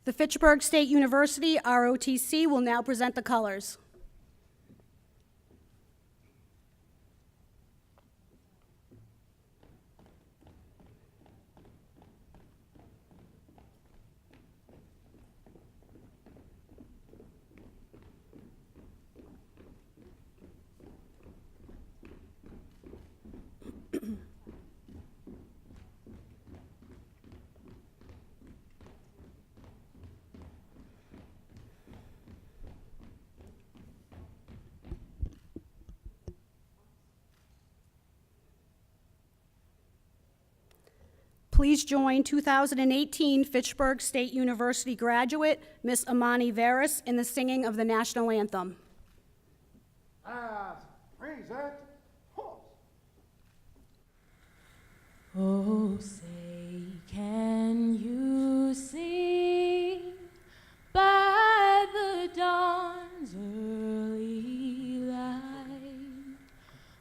The Fitchburg State University, ROTC, will now present the colors. Please join 2018 Fitchburg State University graduate, Miss Amani Veras, in the singing of the national anthem. Present horse. Oh, say, can you see by the dawn's early light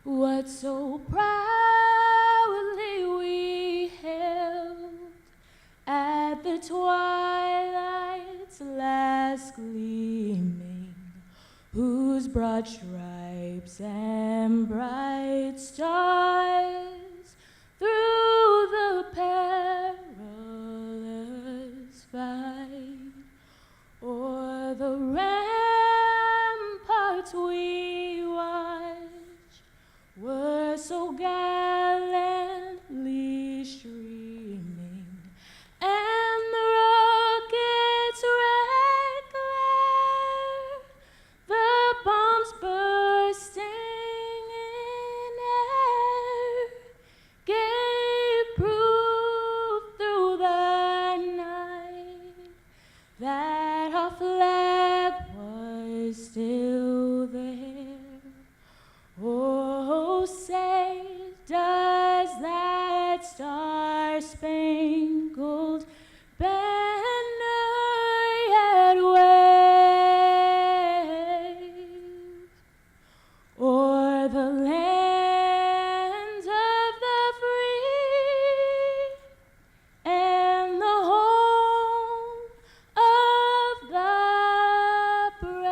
what so proudly we held at the twilight's last gleaming, whose broad stripes and bright stars through the perilous fight o'er the ramparts we watched were so gallantly streaming, and the rocket's red glare, the bombs bursting in air, gave proof through the night that our flag was still there. Oh, say, does that star-spangled banner yet wave o'er the lands of the free and the home of the brave?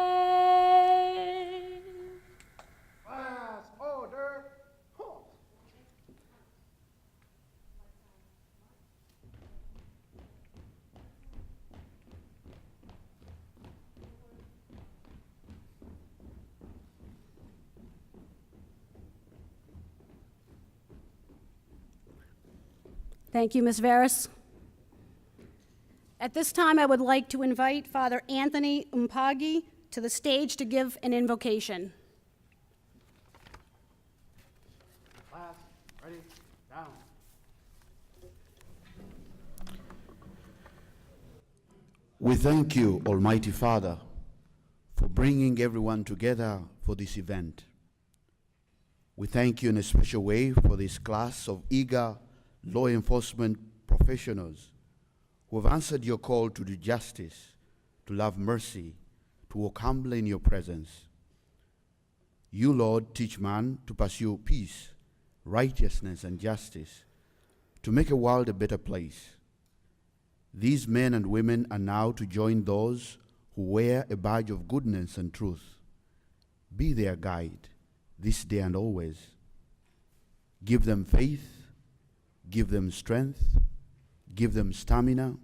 Last order, horse. Thank you, Ms. Veras. At this time, I would like to invite Father Anthony Umpagi to the stage to give an invocation. Last, ready, down. We thank you, Almighty Father, for bringing everyone together for this event. We thank you in a special way for this class of eager law enforcement professionals who have answered your call to do justice, to love mercy, to walk humbly in your presence. You, Lord, teach man to pursue peace, righteousness, and justice, to make a world a better place. These men and women are now to join those who wear a badge of goodness and truth. Be their guide this day and always. Give them faith, give them strength, give them stamina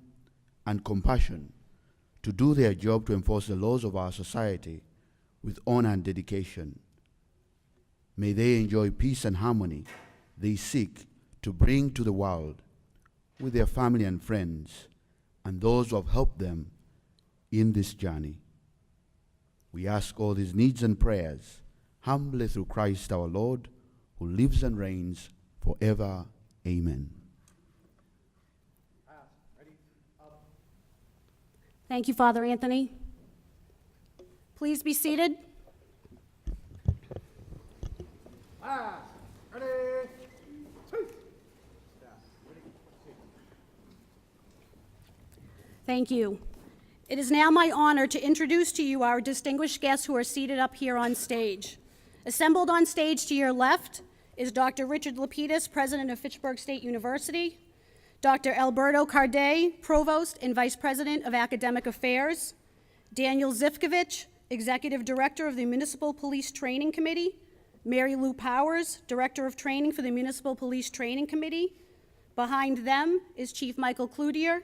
and compassion to do their job to enforce the laws of our society with honor and dedication. May they enjoy peace and harmony they seek to bring to the world with their family and friends and those who have helped them in this journey. We ask all these needs and prayers humbly through Christ our Lord, who lives and reigns forever. Amen. Ready, up. Thank you, Father Anthony. Please be seated. Last, ready, two. Down, ready, two. Thank you. It is now my honor to introduce to you our distinguished guests who are seated up here on stage. Assembled on stage to your left is Dr. Richard Lapidus, President of Fitchburg State University. Dr. Alberto Carday, Provost and Vice President of Academic Affairs. Daniel Zivkovich, Executive Director of the Municipal Police Training Committee. Mary Lou Powers, Director of Training for the Municipal Police Training Committee. Behind them is Chief Michael Cloutier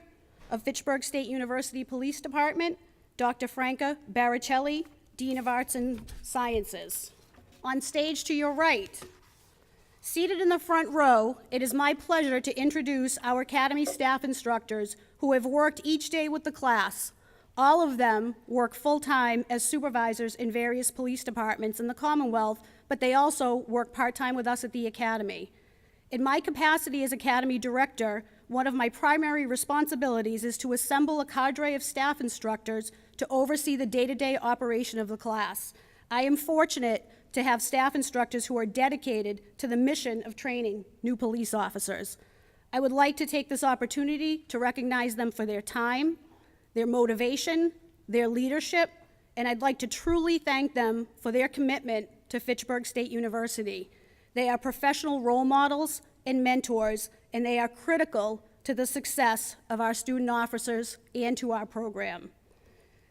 of Fitchburg State University Police Department, Dr. Franca Baricelli, Dean of Arts and Sciences. On stage to your right, seated in the front row, it is my pleasure to introduce our Academy staff instructors who have worked each day with the class. All of them work full-time as supervisors in various police departments in the Commonwealth, but they also work part-time with us at the Academy. In my capacity as Academy Director, one of my primary responsibilities is to assemble a cadre of staff instructors to oversee the day-to-day operation of the class. I am fortunate to have staff instructors who are dedicated to the mission of training new police officers. I would like to take this opportunity to recognize them for their time, their motivation, their leadership, and I'd like to truly thank them for their commitment to Fitchburg State University. They are professional role models and mentors, and they are critical to the success of our student officers and to our program.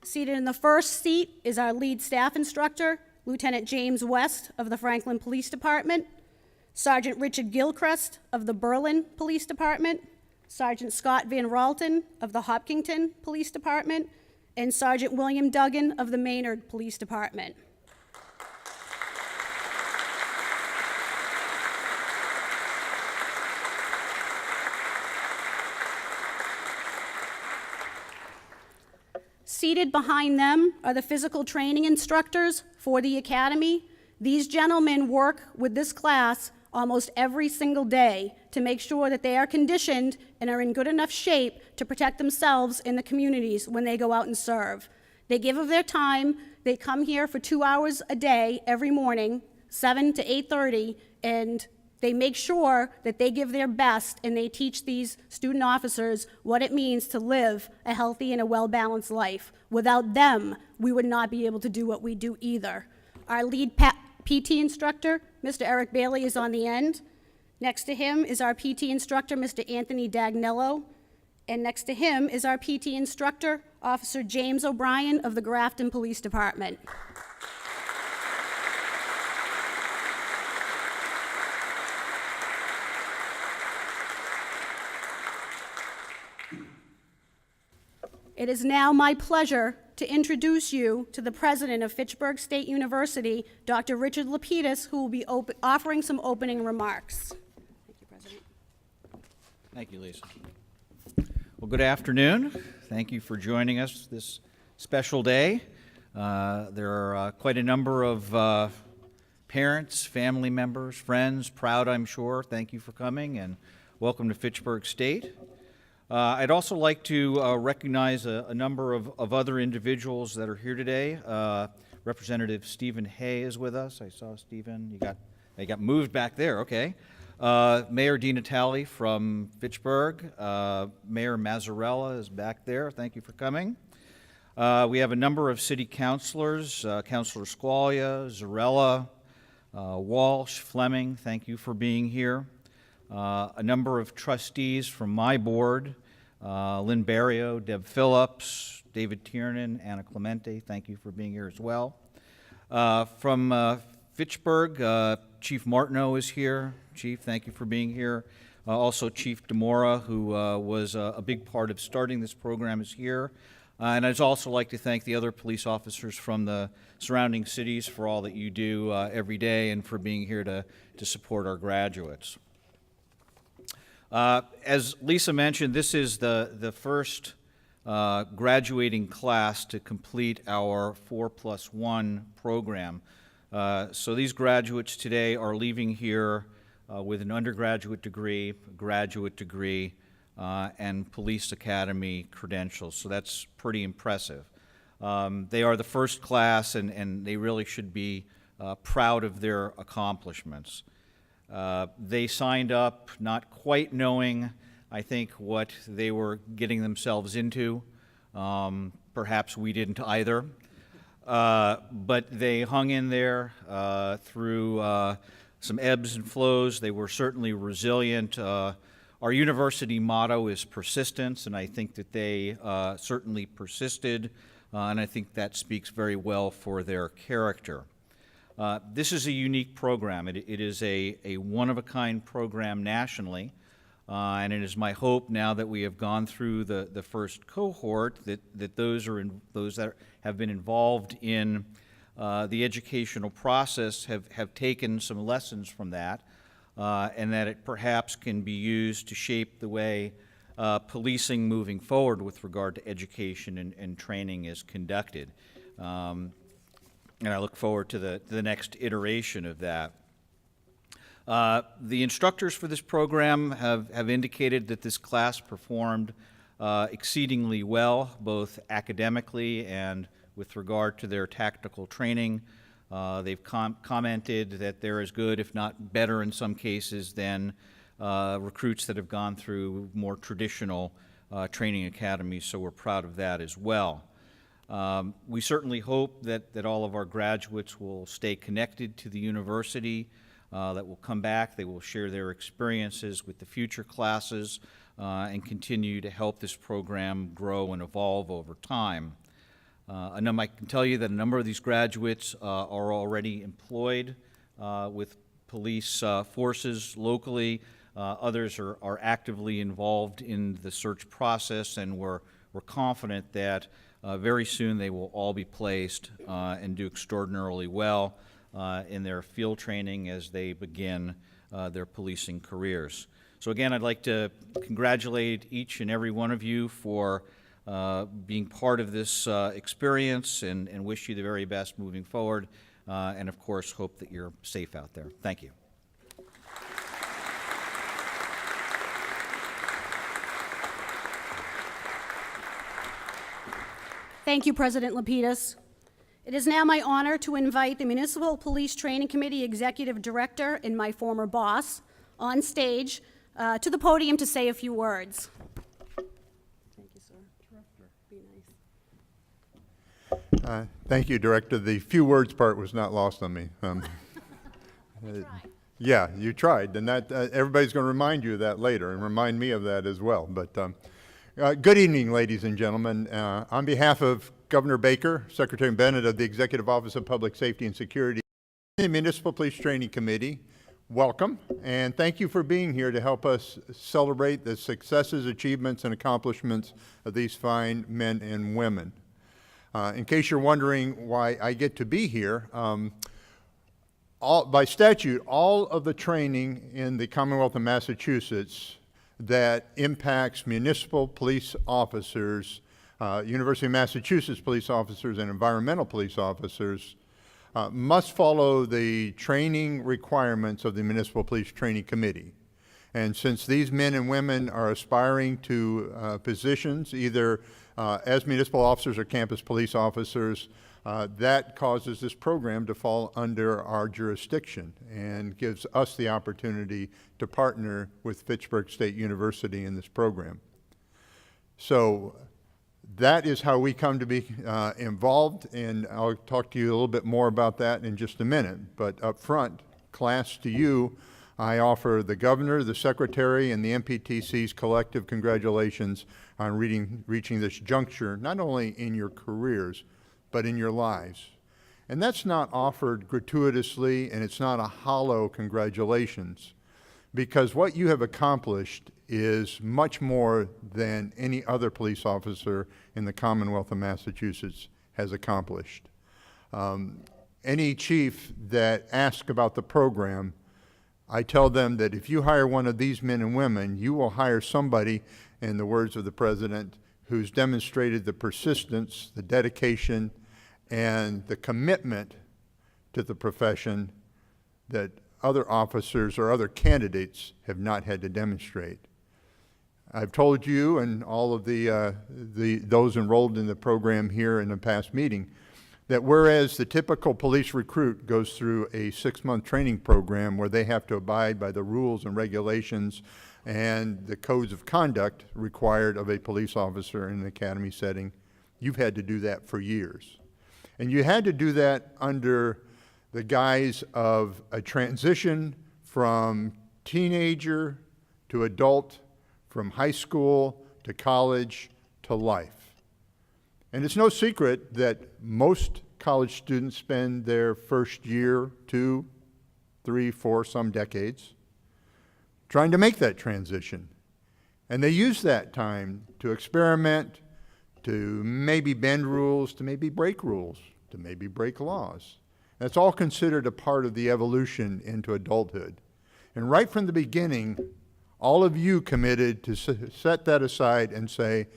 Seated in the first seat is our lead staff instructor, Lieutenant James West of the Franklin Police Department, Sergeant Richard Gilchrist of the Berlin Police Department, Sergeant Scott Van Ralton of the Hopkinton Police Department, and Sergeant William Duggan of the Maynard Police Department. Seated behind them are the physical training instructors for the Academy. These gentlemen work with this class almost every single day to make sure that they are conditioned and are in good enough shape to protect themselves in the communities when they go out and serve. They give of their time. They come here for 2 hours a day every morning, 7 to 8:30, and they make sure that they give their best and they teach these student officers what it means to live a healthy and a well-balanced life. Without them, we would not be able to do what we do either. Our lead PT instructor, Mr. Eric Bailey, is on the end. Next to him is our PT instructor, Mr. Anthony Dagnello. And next to him is our PT instructor, Officer James O'Brien of the Grafton Police Department. It is now my pleasure to introduce you to the president of Fitchburg State University, Dr. Richard Lapidus, who will be offering some opening remarks. Thank you, President. Thank you, Lisa. Well, good afternoon. Thank you for joining us this special day. There are quite a number of parents, family members, friends, proud, I'm sure. Thank you for coming, and welcome to Fitchburg State. I'd also like to recognize a number of other individuals that are here today. Representative Stephen Hay is with us. I saw Stephen. You got moved back there. Okay. Mayor Di Natale from Fitchburg. Mayor Mazzarella is back there. Thank you for coming. We have a number of city councilors, Councilor Squalia, Zarella, Walsh, Fleming. Thank you for being here. A number of trustees from my board, Lynn Barrio, Deb Phillips, David Tiernan, Anna Clemente, thank you for being here as well. From Fitchburg, Chief Martineau is here. Chief, thank you for being here. Also, Chief DeMora, who was a big part of starting this program, is here. And I'd also like to thank the other police officers from the surrounding cities for all that you do every day and for being here to support our graduates. As Lisa mentioned, this is the first graduating class to complete our 4+1 program. So these graduates today are leaving here with an undergraduate degree, graduate degree, and police academy credentials. So that's pretty impressive. They are the first class, and they really should be proud of their accomplishments. They signed up not quite knowing, I think, what they were getting themselves into. Perhaps we didn't either. But they hung in there through some ebbs and flows. They were certainly resilient. Our Our university motto is persistence, and I think that they certainly persisted, and I think that speaks very well for their character. This is a unique program. It is a one-of-a-kind program nationally, and it is my hope now that we have gone through the first cohort that those that have been involved in the educational process have taken some lessons from that, and that it perhaps can be used to shape the way policing moving forward with regard to education and training is conducted. And I look forward to the next iteration of that. The instructors for this program have indicated that this class performed exceedingly well, both academically and with regard to their tactical training. They've commented that they're as good, if not better in some cases, than recruits that have gone through more traditional training academies, so we're proud of that as well. We certainly hope that all of our graduates will stay connected to the university, that will come back, they will share their experiences with the future classes, and continue to help this program grow and evolve over time. I can tell you that a number of these graduates are already employed with police forces locally. Others are actively involved in the search process, and we're confident that very soon they will all be placed and do extraordinarily well in their field training as they begin their policing careers. So again, I'd like to congratulate each and every one of you for being part of this experience and wish you the very best moving forward, and of course hope that you're safe out there. Thank you. Thank you, President Lapidus. It is now my honor to invite the Municipal Police Training Committee Executive Director and my former boss on stage to the podium to say a few words. Thank you, sir. Be nice. Thank you, Director. The few words part was not lost on me. Yeah, you tried, and that everybody's going to remind you of that later, and remind me of that as well. But good evening, ladies and gentlemen. On behalf of Governor Baker, Secretary Bennett of the Executive Office of Public Safety and Security, and the Municipal Police Training Committee, welcome, and thank you for being here to help us celebrate the successes, achievements, and accomplishments of these fine men and women. In case you're wondering why I get to be here, by statute, all of the training in the Commonwealth of Massachusetts that impacts municipal police officers, University of Massachusetts police officers, and environmental police officers must follow the training requirements of the Municipal Police Training Committee. And since these men and women are aspiring to positions, either as municipal officers or campus police officers, that causes this program to fall under our jurisdiction and gives us the opportunity to partner with Fitchburg State University in this program. So that is how we come to be involved, and I'll talk to you a little bit more about that in just a minute. But up front, class, to you, I offer the Governor, the Secretary, and the MPTC's collective congratulations on reaching this juncture, not only in your careers, but in your lives. And that's not offered gratuitously, and it's not a hollow congratulations, because what you have accomplished is much more than any other police officer in the Commonwealth of Massachusetts has accomplished. Any chief that asks about the program, I tell them that if you hire one of these men and women, you will hire somebody, in the words of the President, who's demonstrated the persistence, the dedication, and the commitment to the profession that other officers or other candidates have not had to demonstrate. I've told you and all of those enrolled in the program here in the past meeting that whereas the typical police recruit goes through a 6-month training program where they have to abide by the rules and regulations and the codes of conduct required of a police officer in an academy setting, you've had to do that for years. And you had to do that under the guise of a transition from teenager to adult from high school to college to life. And it's no secret that most college students spend their first year, 2, 3, 4, some decades, trying to make that transition. And they use that time to experiment, to maybe bend rules, to maybe break rules, to maybe break laws. That's all considered a part of the evolution into adulthood. And right from the beginning, all of you committed to set that aside and say,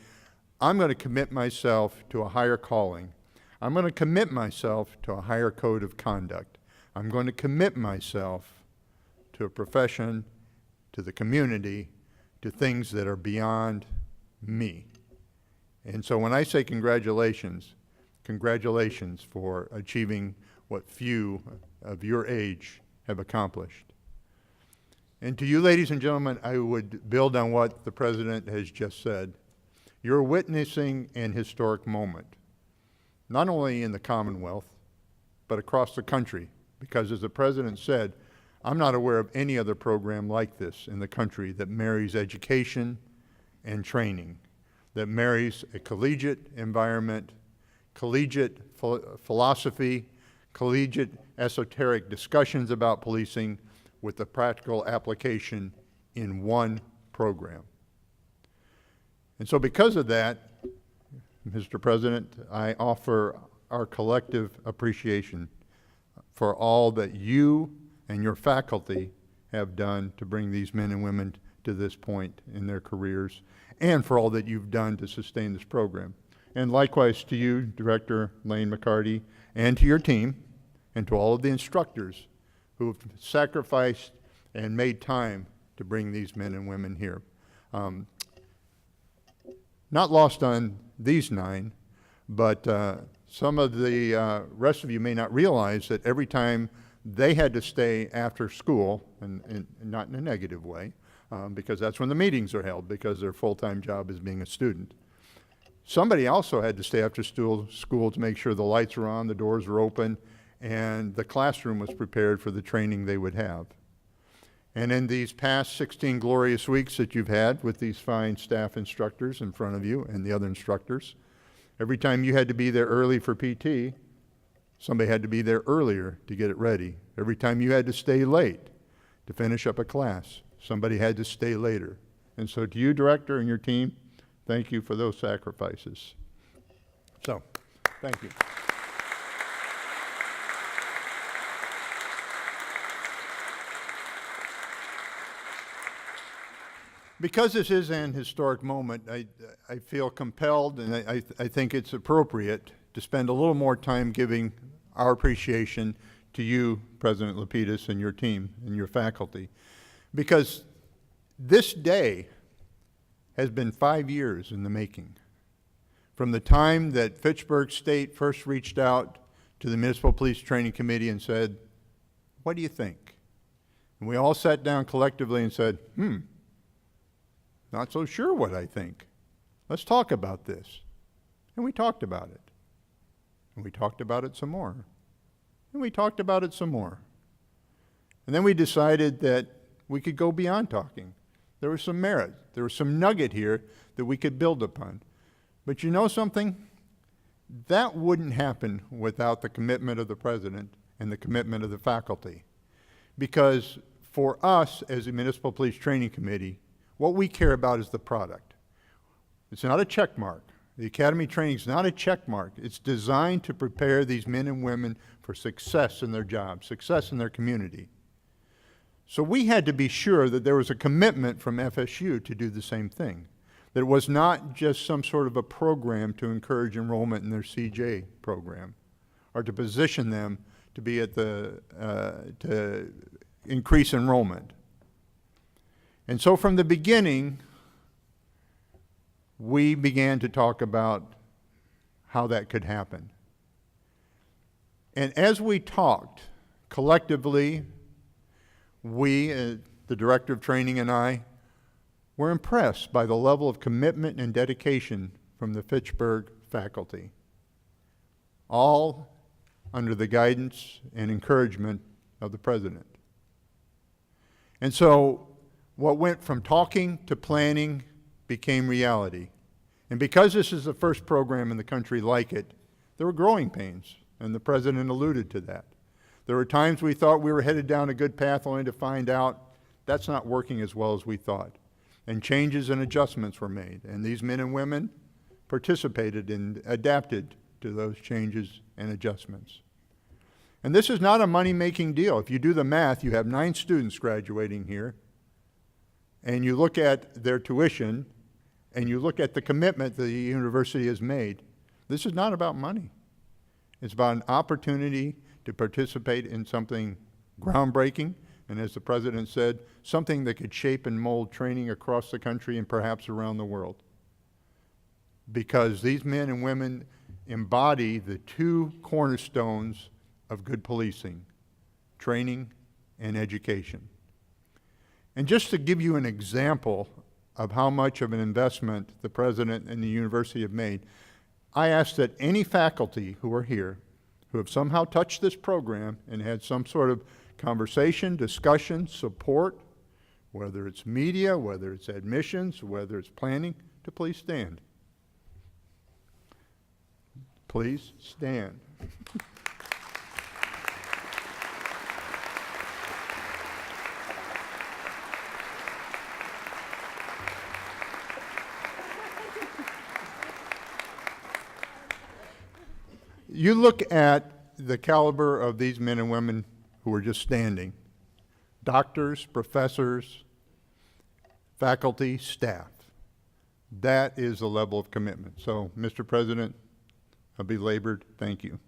I'm going to commit myself to a higher calling. I'm going to commit myself to a higher code of conduct. I'm going to commit myself to a profession, to the community, to things that are beyond me. And so when I say congratulations, congratulations for achieving what few of your age have accomplished. And to you, ladies and gentlemen, I would build on what the President has just said. You're witnessing an historic moment, not only in the Commonwealth, but across the country, because as the President said, I'm not aware of any other program like this in the country that marries education and training, that marries a collegiate environment, collegiate philosophy, collegiate esoteric discussions about policing with the practical application in one program. And so because of that, Mr. President, I offer our collective appreciation for all that you and your faculty have done to bring these men and women to this point in their careers, and for all that you've done to sustain this program. And likewise to you, Director Lane McCarty, and to your team, and to all of the instructors who have sacrificed and made time to bring these men and women here. Not lost on these 9, but some of the rest of you may not realize that every time they had to stay after school, and not in a negative way, because that's when the meetings are held, because their full-time job is being a student. Somebody also had to stay after school to make sure the lights were on, the doors were open, and the classroom was prepared for the training they would have. And in these past 16 glorious weeks that you've had with these fine staff instructors in front of you and the other instructors, every time you had to be there early for PT, somebody had to be there earlier to get it ready. Every time you had to stay late to finish up a class, somebody had to stay later. And so to you, Director, and your team, thank you for those sacrifices. So, thank you. Because this is an historic moment, I feel compelled, and I think it's appropriate to spend a little more time giving our appreciation to you, President Lapidus, and your team and your faculty. Because this day has been 5 years in the making. From the time that Fitchburg State first reached out to the Municipal Police Training Committee and said, what do you think? And we all sat down collectively and said, not so sure what I think. Let's talk about this. And we talked about it. And we talked about it some more. And we talked about it some more. And then we decided that we could go beyond talking. There was some merit. There was some nugget here that we could build upon. But you know something? That wouldn't happen without the commitment of the President and the commitment of the faculty. Because for us as a Municipal Police Training Committee, what we care about is the product. It's not a check mark. The Academy training is not a check mark. It's designed to prepare these men and women for success in their jobs, success in their community. So we had to be sure that there was a commitment from FSU to do the same thing. That it was not just some sort of a program to encourage enrollment in their CJ program, or to position them to be at to increase enrollment. And so from the beginning, we began to talk about how that could happen. And as we talked, collectively, we, the Director of Training and I, were impressed by the level of commitment and dedication from the Fitchburg faculty, all under the guidance and encouragement of the President. And so what went from talking to planning became reality. And because this is the first program in the country like it, there were growing pains, and the President alluded to that. There were times we thought we were headed down a good path only to find out that's not working as well as we thought. And changes and adjustments were made, and these men and women participated and adapted to those changes and adjustments. And this is not a money-making deal. If you do the math, you have 9 students graduating here, and you look at their tuition, and you look at the commitment that the university has made. This is not about money. It's about an opportunity to participate in something groundbreaking, and as the President said, something that could shape and mold training across the country and perhaps around the world. Because these men and women embody the 2 cornerstones of good policing: training and education. And just to give you an example of how much of an investment the President and the university have made, I ask that any faculty who are here, who have somehow touched this program and had some sort of conversation, discussion, support, whether it's media, whether it's admissions, whether it's planning, to please stand. Please stand. You look at the caliber of these men and women who are just standing: doctors, professors, faculty, staff. That is the level of commitment. So, Mr. President, a belabored thank you.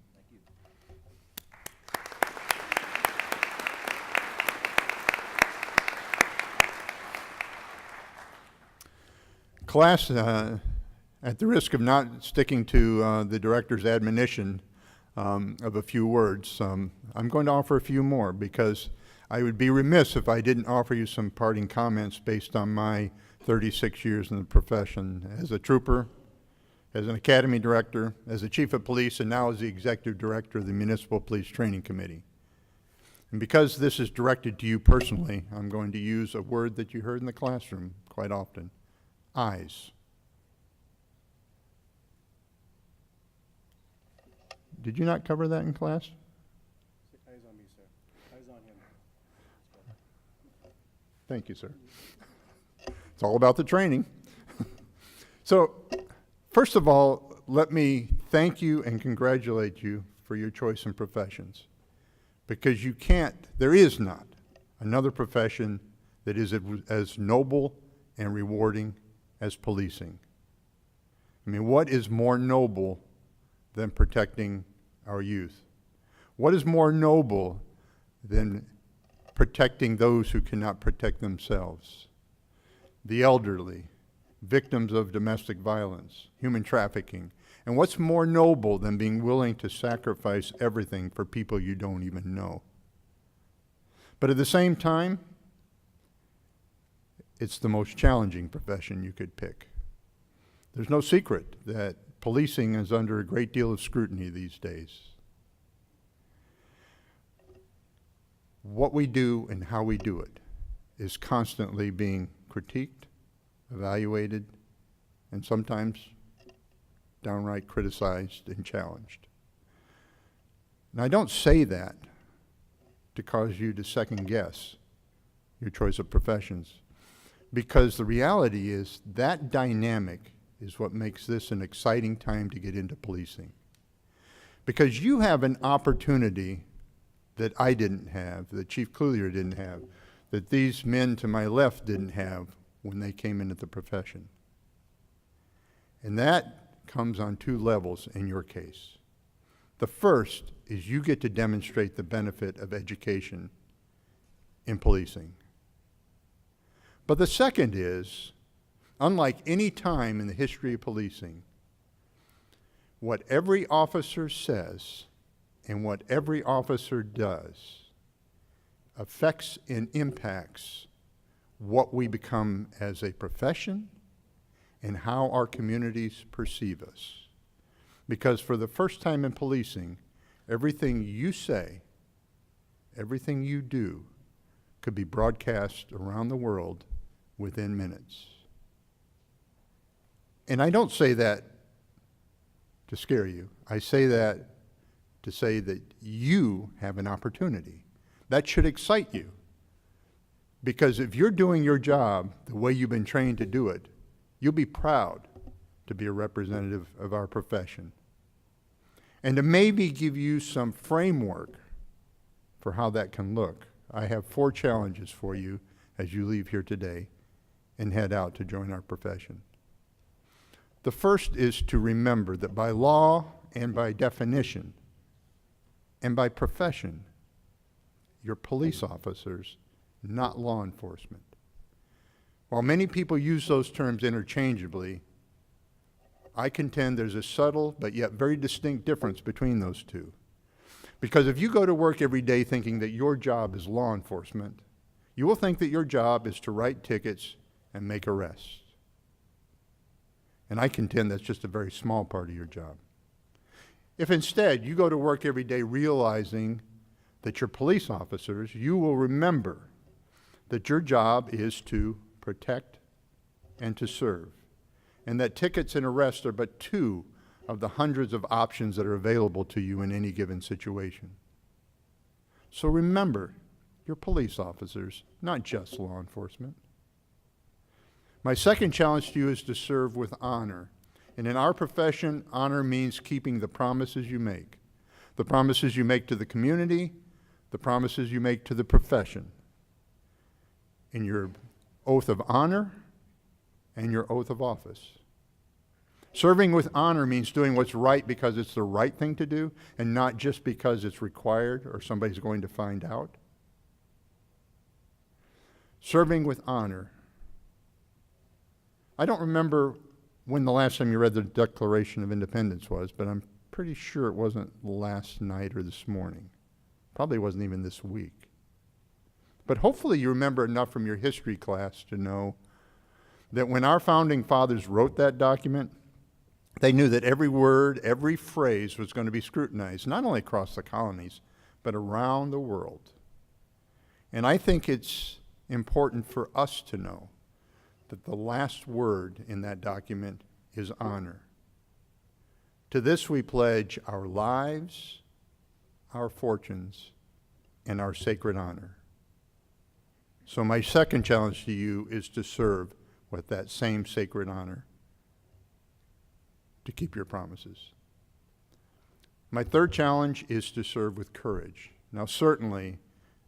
Class, at the risk of not sticking to the director's admonition of a few words, I'm going to offer a few more, because I would be remiss if I didn't offer you some parting comments based on my 36 years in the profession as a trooper, as an academy director, as a chief of police, and now as the executive director of the Municipal Police Training Committee. And because this is directed to you personally, I'm going to use a word that you heard in the classroom quite often: eyes. Did you not cover that in class? Eyes on me, sir. Eyes on him. Thank you, sir. It's all about the training. So, first of all, let me thank you and congratulate you for your choice in professions. Because you can't, there is not another profession that is as noble and rewarding as policing. I mean, what is more noble than protecting our youth? What is more noble than protecting those who cannot protect themselves? The elderly, victims of domestic violence, human trafficking. And what's more noble than being willing to sacrifice everything for people you don't even know? But at the same time, it's the most challenging profession you could pick. There's no secret that policing is under a great deal of scrutiny these days. What we do and how we do it is constantly being critiqued, evaluated, and sometimes downright criticized and challenged. And I don't say that to cause you to second guess your choice of professions, because the reality is that dynamic is what makes this an exciting time to get into policing. Because you have an opportunity that I didn't have, that Chief Clulier didn't have, that these men to my left didn't have when they came into the profession. And that comes on 2 levels in your case. The first is you get to demonstrate the benefit of education in policing. But the second is, unlike any time in the history of policing, what every officer says and what every officer does affects and impacts what we become as a profession and how our communities perceive us. Because for the first time in policing, everything you say, everything you do, could be broadcast around the world within minutes. And I don't say that to scare you. I say that to say that you have an opportunity. That should excite you. Because if you're doing your job the way you've been trained to do it, you'll be proud to be a representative of our profession. And to maybe give you some framework for how that can look, I have 4 challenges for you as you leave here today and head out to join our profession. The first is to remember that by law and by definition and by profession, you're police officers, not law enforcement. While many people use those terms interchangeably, I contend there's a subtle but yet very distinct difference between those two. Because if you go to work every day thinking that your job is law enforcement, you will think that your job is to write tickets and make arrests. And I contend that's just a very small part of your job. If instead you go to work every day realizing that you're police officers, you will remember that your job is to protect and to serve, and that tickets and arrests are but 2 of the hundreds of options that are available to you in any given situation. So remember, you're police officers, not just law enforcement. My second challenge to you is to serve with honor. And in our profession, honor means keeping the promises you make. The promises you make to the community, the promises you make to the profession. In your oath of honor and your oath of office. Serving with honor means doing what's right because it's the right thing to do and not just because it's required or somebody's going to find out. Serving with honor. I don't remember when the last time you read the Declaration of Independence was, but I'm pretty sure it wasn't last night or this morning. Probably wasn't even this week. But hopefully you remember enough from your history class to know that when our founding fathers wrote that document, they knew that every word, every phrase was going to be scrutinized, not only across the colonies, but around the world. And I think it's important for us to know that the last word in that document is honor. To this we pledge our lives, our fortunes, and our sacred honor. So my second challenge to you is to serve with that same sacred honor, to keep your promises. My third challenge is to serve with courage. Now certainly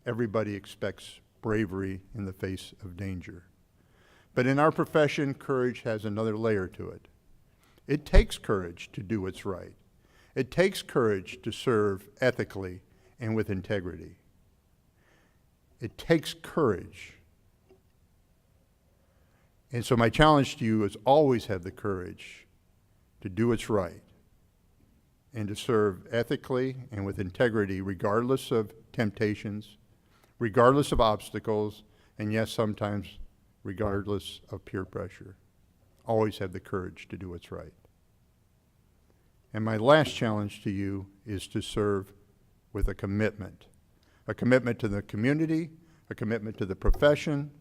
everybody expects bravery in the face of danger. But in our profession, courage has another layer to it. It takes courage to do what's right. It takes courage to serve ethically and with integrity. It takes courage. And so my challenge to you is always have the courage to do what's right and to serve ethically and with integrity regardless of temptations, regardless of obstacles, and yes, sometimes regardless of peer pressure. Always have the courage to do what's right. And my last challenge to you is to serve with a commitment to the community, a commitment to the profession,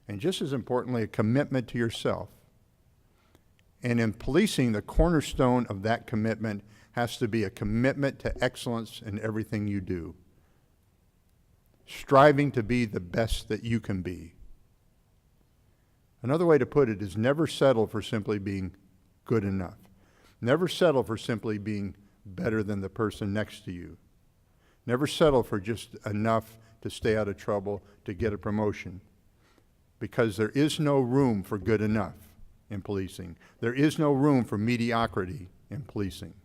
and just as importantly, a commitment to yourself. And in policing, the cornerstone of that commitment has to be a commitment to excellence in everything you do. Striving to be the best that you can be. Another way to put it is never settle for simply being good enough. Never settle for simply being better than the person next to you. Never settle for just enough to stay out of trouble, to get a promotion. Because there is no room for good enough in policing. There is no room for mediocrity in policing.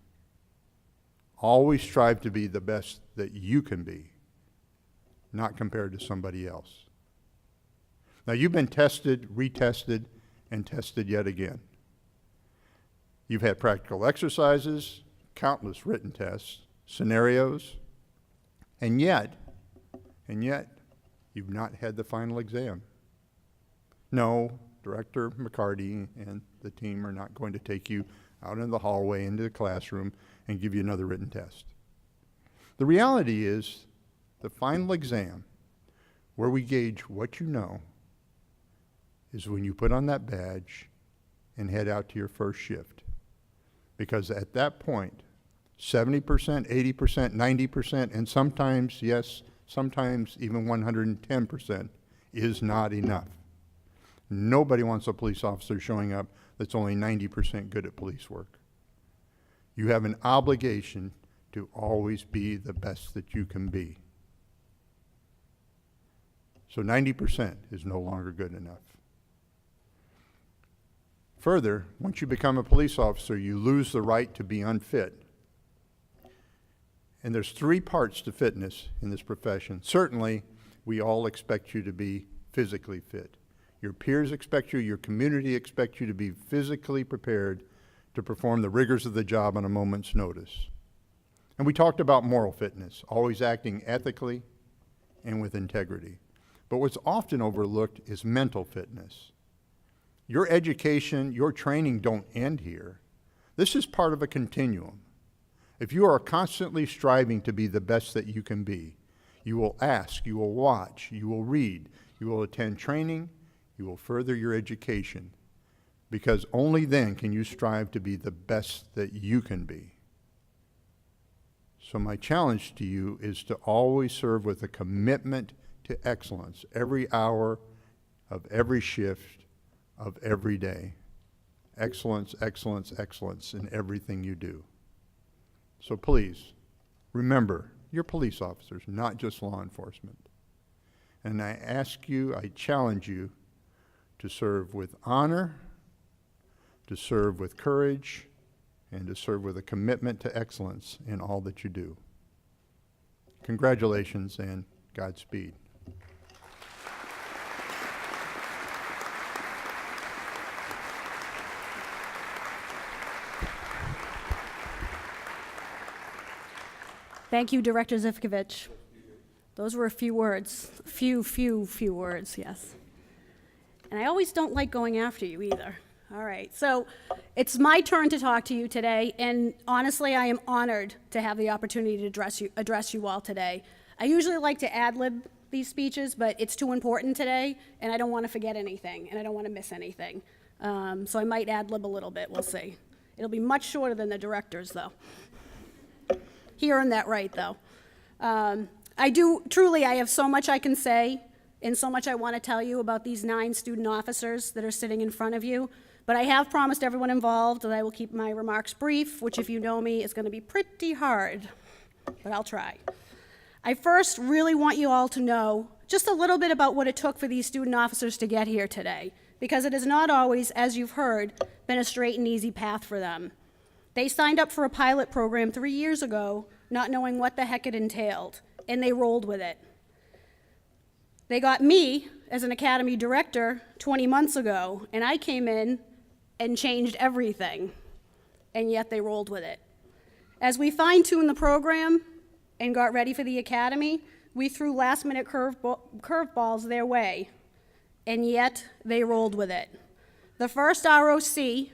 Always strive to be the best that you can be, not compared to somebody else. Now you've been tested, retested, and tested yet again. You've had practical exercises, countless written tests, scenarios, and yet, you've not had the final exam. No, Director McCarty and the team are not going to take you out in the hallway into the classroom and give you another written test. The reality is, the final exam, where we gauge what you know, is when you put on that badge and head out to your first shift. Because at that point, 70%, 80%, 90%, and sometimes, yes, sometimes even 110% is not enough. Nobody wants a police officer showing up that's only 90% good at police work. You have an obligation to always be the best that you can be. So 90% is no longer good enough. Further, once you become a police officer, you lose the right to be unfit. And there's 3 parts to fitness in this profession. Certainly, we all expect you to be physically fit. Your peers expect you, your community expects you to be physically prepared to perform the rigors of the job on a moment's notice. And we talked about moral fitness, always acting ethically and with integrity. But what's often overlooked is mental fitness. Your education, your training don't end here. This is part of a continuum. If you are constantly striving to be the best that you can be, you will ask, you will watch, you will read, you will attend training, you will further your education, because only then can you strive to be the best that you can be. So my challenge to you is to always serve with a commitment to excellence every hour of every shift of every day. Excellence, excellence, excellence in everything you do. So please, remember, you're police officers, not just law enforcement. And I ask you, I challenge you to serve with honor, to serve with courage, and to serve with a commitment to excellence in all that you do. Congratulations and Godspeed. Thank you, Director Zivkovich. Those were a few words. Few words, yes. And I always don't like going after you either. All right, so it's my turn to talk to you today, and honestly, I am honored to have the opportunity to address you all today. I usually like to ad-lib these speeches, but it's too important today, and I don't want to forget anything, and I don't want to miss anything. So I might ad-lib a little bit, we'll see. It'll be much shorter than the director's, though. He earned that right, though. I have so much I can say, and so much I want to tell you about these 9 student officers that are sitting in front of you. But I have promised everyone involved that I will keep my remarks brief, which, if you know me, is going to be pretty hard, but I'll try. I first really want you all to know just a little bit about what it took for these student officers to get here today, because it has not always, as you've heard, been a straight and easy path for them. They signed up for a pilot program 3 years ago, not knowing what the heck it entailed, and they rolled with it. They got me as an academy director 20 months ago, and I came in and changed everything, and yet they rolled with it. As we fine-tuned the program and got ready for the academy, we threw last-minute curveballs their way, and yet they rolled with it. The first ROC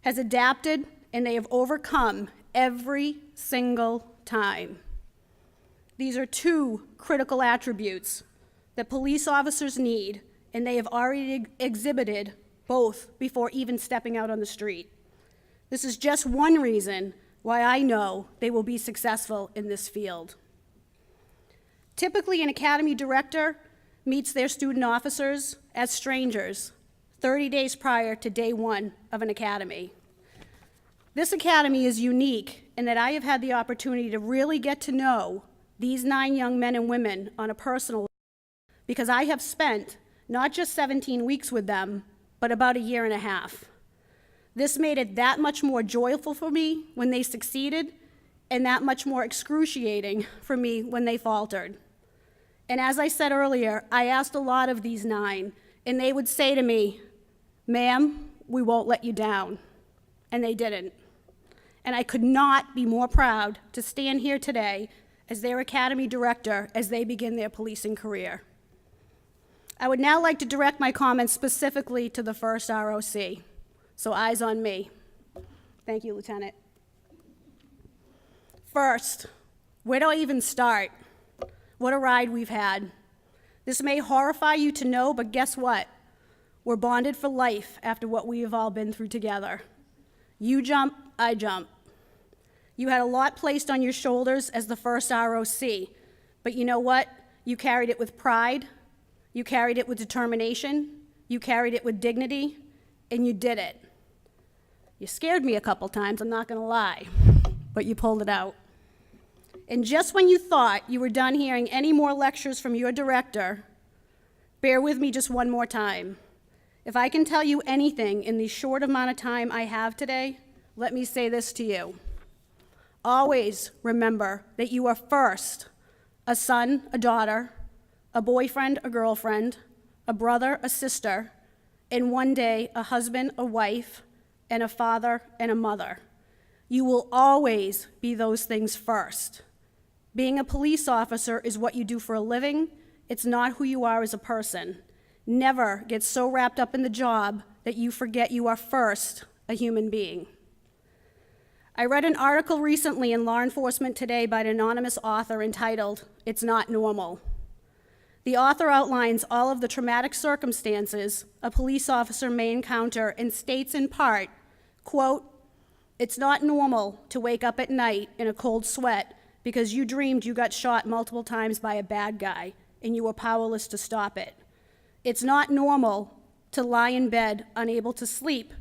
has adapted, and they have overcome every single time. These are 2 critical attributes that police officers need, and they have already exhibited both before even stepping out on the street. This is just one reason why I know they will be successful in this field. Typically, an academy director meets their student officers as strangers 30 days prior to day 1 of an academy. This academy is unique in that I have had the opportunity to really get to know these 9 young men and women on a personal level, because I have spent not just 17 weeks with them, but about a year and a half. This made it that much more joyful for me when they succeeded, and that much more excruciating for me when they faltered. And as I said earlier, I asked a lot of these 9, and they would say to me, "Ma'am, we won't let you down." And they didn't. And I could not be more proud to stand here today as their academy director as they begin their policing career. I would now like to direct my comments specifically to the first ROC, so eyes on me. Thank you, Lieutenant. First, where do I even start? What a ride we've had. This may horrify you to know, but guess what? We're bonded for life after what we have all been through together. You jump, I jump. You had a lot placed on your shoulders as the first ROC, but you know what? You carried it with pride, you carried it with determination, you carried it with dignity, and you did it. You scared me a couple times, I'm not gonna lie, but you pulled it out. And just when you thought you were done hearing any more lectures from your director, bear with me just one more time. If I can tell you anything in the short amount of time I have today, let me say this to you. Always remember that you are first a son, a daughter, a boyfriend, a girlfriend, a brother, a sister, and one day a husband, a wife, and a father and a mother. You will always be those things first. Being a police officer is what you do for a living. It's not who you are as a person. Never get so wrapped up in the job that you forget you are first a human being. I read an article recently in Law Enforcement Today by an anonymous author entitled, "It's Not Normal." The author outlines all of the traumatic circumstances a police officer may encounter and states in part, quote, "It's not normal to wake up at night in a cold sweat because you dreamed you got shot multiple times by a bad guy and you were powerless to stop it. It's not normal to lie in bed unable to sleep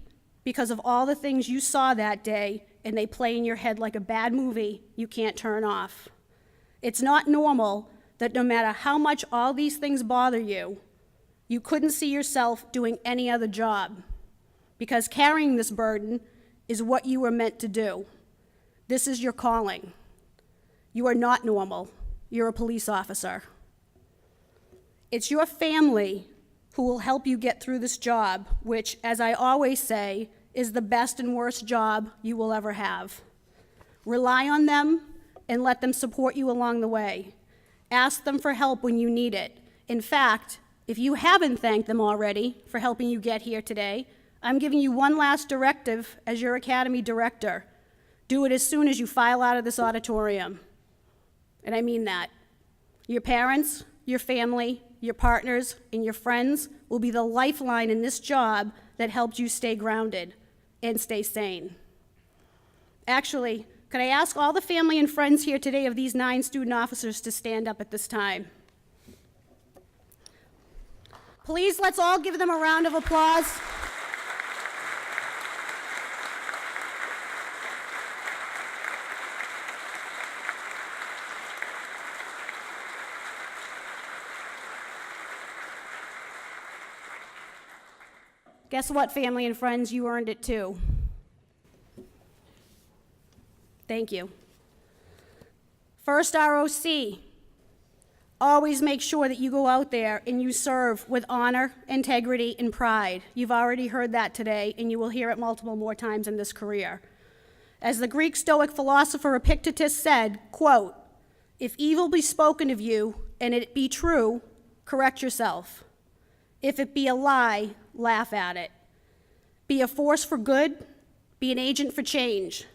because of all the things you saw that day and they play in your head like a bad movie you can't turn off. It's not normal that no matter how much all these things bother you, you couldn't see yourself doing any other job because carrying this burden is what you were meant to do. This is your calling. You are not normal. You're a police officer. It's your family who will help you get through this job, which, as I always say, is the best and worst job you will ever have. Rely on them and let them support you along the way. Ask them for help when you need it. In fact, if you haven't thanked them already for helping you get here today, I'm giving you one last directive as your academy director. Do it as soon as you file out of this auditorium. And I mean that. Your parents, your family, your partners, and your friends will be the lifeline in this job that helped you stay grounded and stay sane. Actually, could I ask all the family and friends here today of these 9 student officers to stand up at this time? Please, let's all give them a round of applause. Guess what, family and friends? You earned it too. Thank you. First ROC, always make sure that you go out there and you serve with honor, integrity, and pride. You've already heard that today, and you will hear it multiple more times in this career. As the Greek Stoic philosopher Epictetus said, quote, "If evil be spoken of you, and it be true, correct yourself. If it be a lie, laugh at it. Be a force for good, be an agent for change.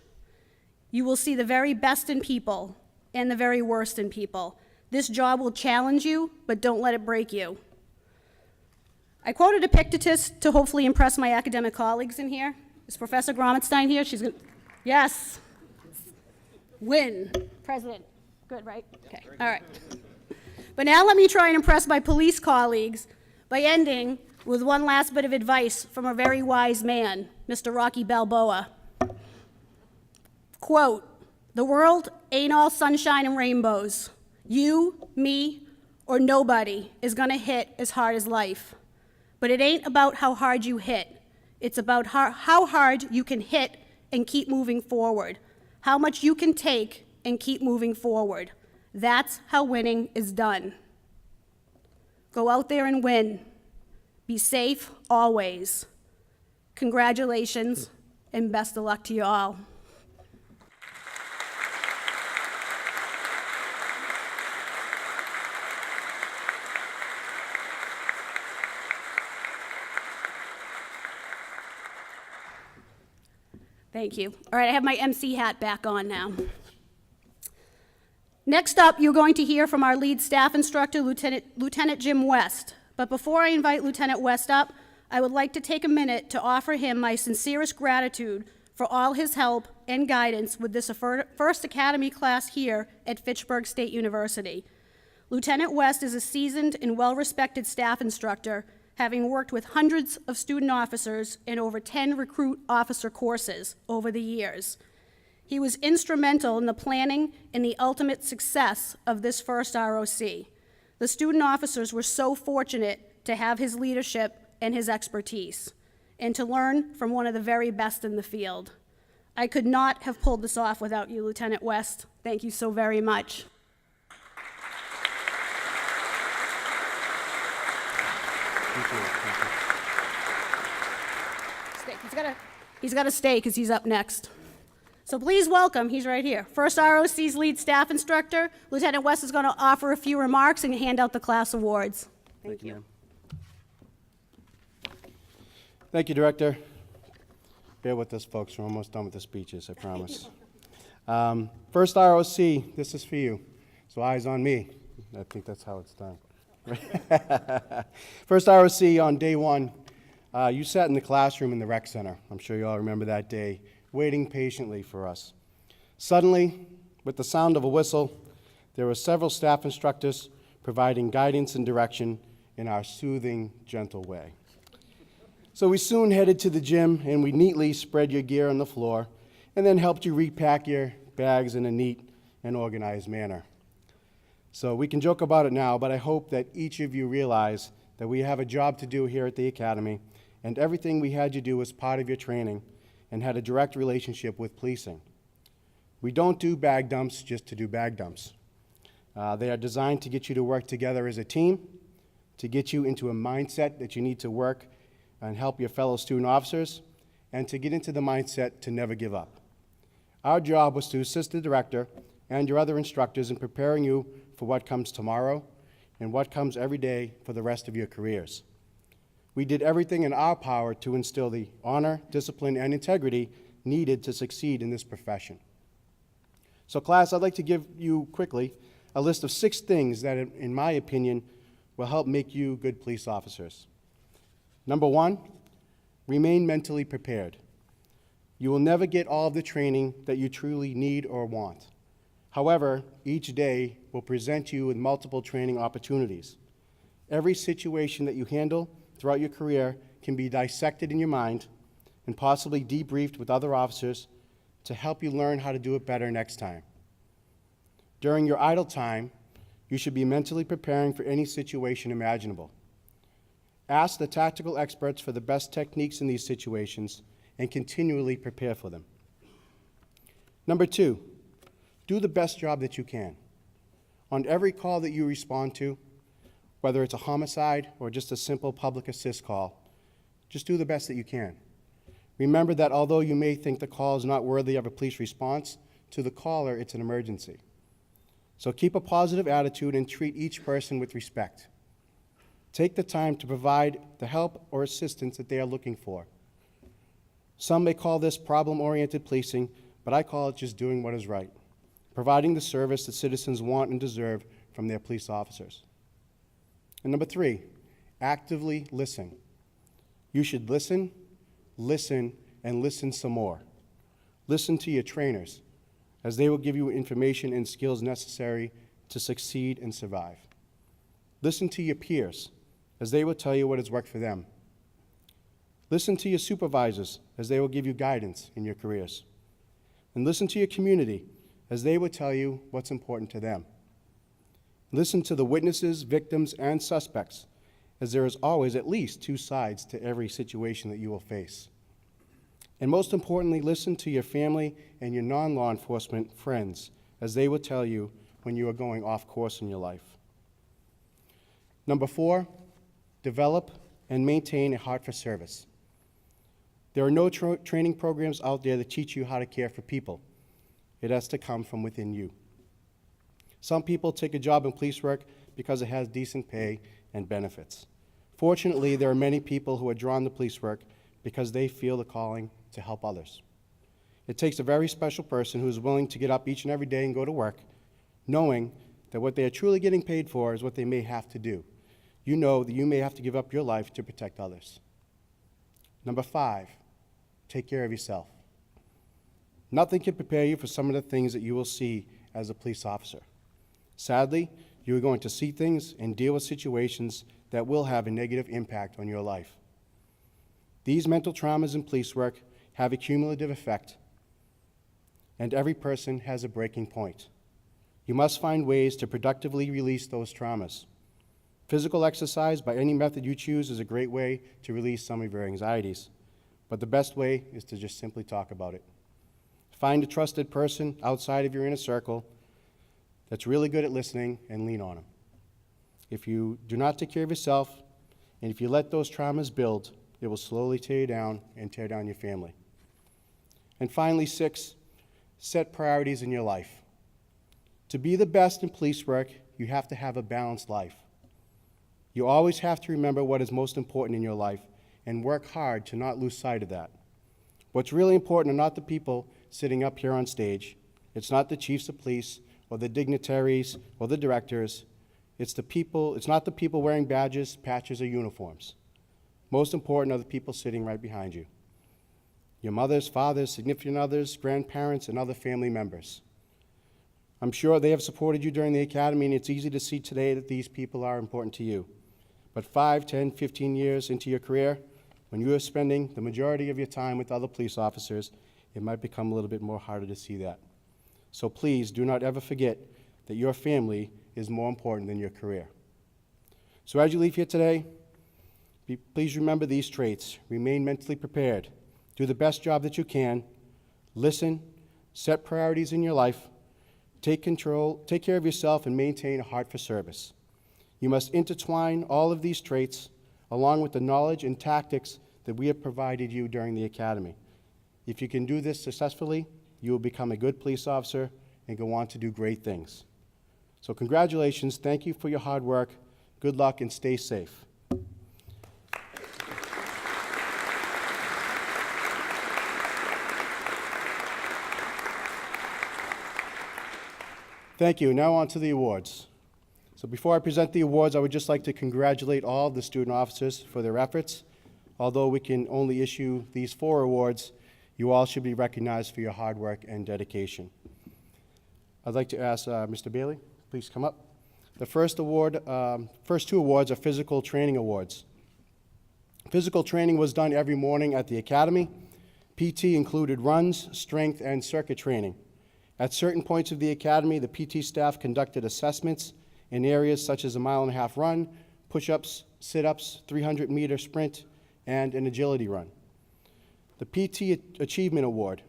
You will see the very best in people and the very worst in people. This job will challenge you, but don't let it break you." I quoted Epictetus to hopefully impress my academic colleagues in here. Is Professor Gromitstein here? She's going to, yes. Win, president. Good, right? Okay, all right. But now let me try and impress my police colleagues by ending with one last bit of advice from a very wise man, Mr. Rocky Balboa. Quote, "The world ain't all sunshine and rainbows. You, me, or nobody is gonna hit as hard as life. But it ain't about how hard you hit. It's about how hard you can hit and keep moving forward. How much you can take and keep moving forward. That's how winning is done. Go out there and win. Be safe always. Congratulations and best of luck to you all." Thank you. All right, I have my MC hat back on now. Next up, you're going to hear from our lead staff instructor, Lieutenant Jim West. But before I invite Lieutenant West up, I would like to take a minute to offer him my sincerest gratitude for all his help and guidance with this first Academy class here at Fitchburg State University. Lieutenant West is a seasoned and well-respected staff instructor, having worked with hundreds of student officers in over 10 recruit officer courses over the years. He was instrumental in the planning and the ultimate success of this first ROC. The student officers were so fortunate to have his leadership and his expertise, and to learn from one of the very best in the field. I could not have pulled this off without you, Lieutenant West. Thank you so very much. He's got to stay because he's up next. So please welcome, he's right here, first ROC's lead staff instructor. Lieutenant West is going to offer a few remarks and hand out the class awards. Thank you. Ma'am. Thank you, Director. Bear with us, folks. We're almost done with the speeches, I promise. First ROC, this is for you. So eyes on me. I think that's how it's done. First ROC on day one, you sat in the classroom in the rec center. I'm sure you all remember that day, waiting patiently for us. Suddenly, with the sound of a whistle, there were several staff instructors providing guidance and direction in our soothing, gentle way. So we soon headed to the gym, and we neatly spread your gear on the floor and then helped you repack your bags in a neat and organized manner. So we can joke about it now, but I hope that each of you realize that we have a job to do here at the Academy, and everything we had you do was part of your training and had a direct relationship with policing. We don't do bag dumps just to do bag dumps. They are designed to get you to work together as a team, to get you into a mindset that you need to work and help your fellow student officers, and to get into the mindset to never give up. Our job was to assist the director and your other instructors in preparing you for what comes tomorrow and what comes every day for the rest of your careers. We did everything in our power to instill the honor, discipline, and integrity needed to succeed in this profession. So class, I'd like to give you quickly a list of 6 things that, in my opinion, will help make you good police officers. Number 1, remain mentally prepared. You will never get all of the training that you truly need or want. However, each day will present you with multiple training opportunities. Every situation that you handle throughout your career can be dissected in your mind and possibly debriefed with other officers to help you learn how to do it better next time. During your idle time, you should be mentally preparing for any situation imaginable. Ask the tactical experts for the best techniques in these situations and continually prepare for them. Number 2, do the best job that you can. On every call that you respond to, whether it's a homicide or just a simple public assist call, just do the best that you can. Remember that although you may think the call is not worthy of a police response, to the caller, it's an emergency. So keep a positive attitude and treat each person with respect. Take the time to provide the help or assistance that they are looking for. Some may call this problem-oriented policing, but I call it just doing what is right, providing the service that citizens want and deserve from their police officers. And number 3, actively listen. You should listen, listen, and listen some more. Listen to your trainers, as they will give you information and skills necessary to succeed and survive. Listen to your peers, as they will tell you what has worked for them. Listen to your supervisors, as they will give you guidance in your careers. And listen to your community, as they will tell you what's important to them. Listen to the witnesses, victims, and suspects, as there is always at least 2 sides to every situation that you will face. And most importantly, listen to your family and your non-law enforcement friends, as they will tell you when you are going off course in your life. Number 4, develop and maintain a heart for service. There are no training programs out there that teach you how to care for people. It has to come from within you. Some people take a job in police work because it has decent pay and benefits. Fortunately, there are many people who are drawn to police work because they feel the calling to help others. It takes a very special person who is willing to get up each and every day and go to work, knowing that what they are truly getting paid for is what they may have to do. You know that you may have to give up your life to protect others. Number 5, take care of yourself. Nothing can prepare you for some of the things that you will see as a police officer. Sadly, you are going to see things and deal with situations that will have a negative impact on your life. These mental traumas in police work have a cumulative effect, and every person has a breaking point. You must find ways to productively release those traumas. Physical exercise, by any method you choose, is a great way to release some of your anxieties, but the best way is to just simply talk about it. Find a trusted person outside of your inner circle that's really good at listening and lean on them. If you do not take care of yourself, and if you let those traumas build, it will slowly tear you down and tear down your family. And finally, 6, set priorities in your life. To be the best in police work, you have to have a balanced life. You always have to remember what is most important in your life and work hard to not lose sight of that. What's really important are not the people sitting up here on stage. It's not the chiefs of police or the dignitaries or the directors. It's not the people wearing badges, patches, or uniforms. Most important are the people sitting right behind you. Your mothers, fathers, significant others, grandparents, and other family members. I'm sure they have supported you during the academy, and it's easy to see today that these people are important to you. But 5, 10, 15 years into your career, when you are spending the majority of your time with other police officers, it might become a little bit more harder to see that. So please do not ever forget that your family is more important than your career. So as you leave here today, please remember these traits. Remain mentally prepared. Do the best job that you can. Listen. Set priorities in your life. Take care of yourself, and maintain a heart for service. You must intertwine all of these traits along with the knowledge and tactics that we have provided you during the academy. If you can do this successfully, you will become a good police officer and go on to do great things. So congratulations. Thank you for your hard work. Good luck and stay safe. Thank you. Now on to the awards. So before I present the awards, I would just like to congratulate all of the student officers for their efforts. Although we can only issue these 4 awards, you all should be recognized for your hard work and dedication. I'd like to ask Mr. Bailey, please come up. The first 2 awards are physical training awards. Physical training was done every morning at the academy. PT included runs, strength, and circuit training. At certain points of the academy, the PT staff conducted assessments in areas such as a 1.5 mile run, push-ups, sit-ups, 300-meter sprint, and an agility run. The PT Achievement Award.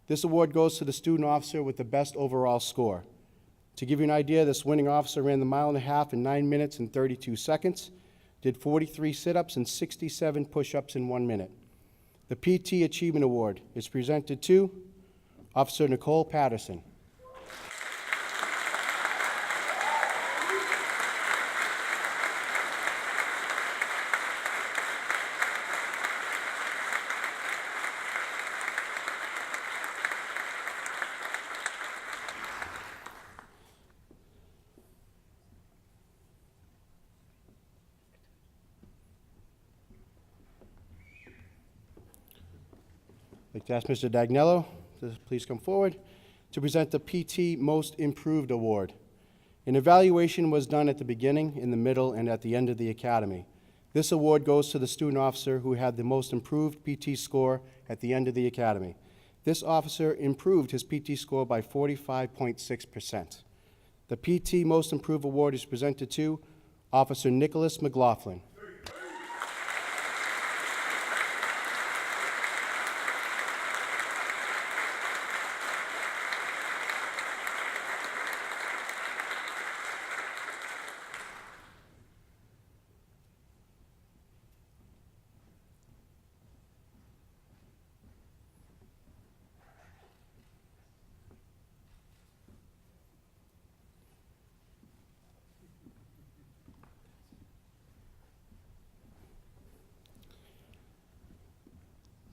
This award goes to the student officer with the best overall score. To give you an idea, this winning officer ran the 1.5 miles in 9 minutes and 32 seconds, did 43 sit-ups and 67 push-ups in 1 minute. The PT Achievement Award is presented to Officer Nicole Patterson. I'd like to ask Mr. Dagnello to please come forward to present the PT Most Improved Award. An evaluation was done at the beginning, in the middle, and at the end of the academy. This award goes to the student officer who had the most improved PT score at the end of the academy. This officer improved his PT score by 45.6%. The PT Most Improved Award is presented to Officer Nicholas McLaughlin.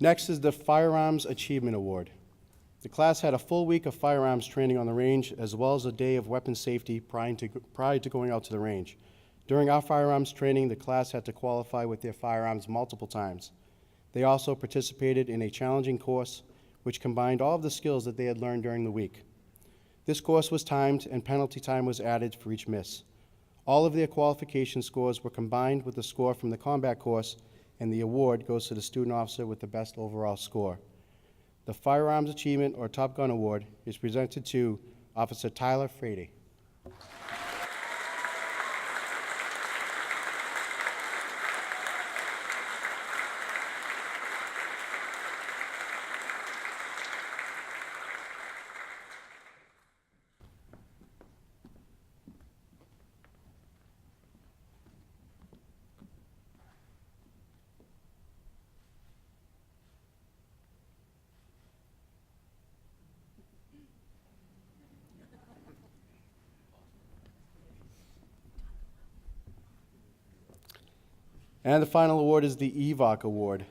Next is the Firearms Achievement Award. The class had a full week of firearms training on the range, as well as a day of weapon safety prior to going out to the range. During our firearms training, the class had to qualify with their firearms multiple times. They also participated in a challenging course which combined all of the skills that they had learned during the week. This course was timed and penalty time was added for each miss. All of their qualification scores were combined with the score from the combat course, and the award goes to the student officer with the best overall score. The Firearms Achievement or Top Gun Award is presented to Officer Tyler Frady. And the final award is the EVOC Award.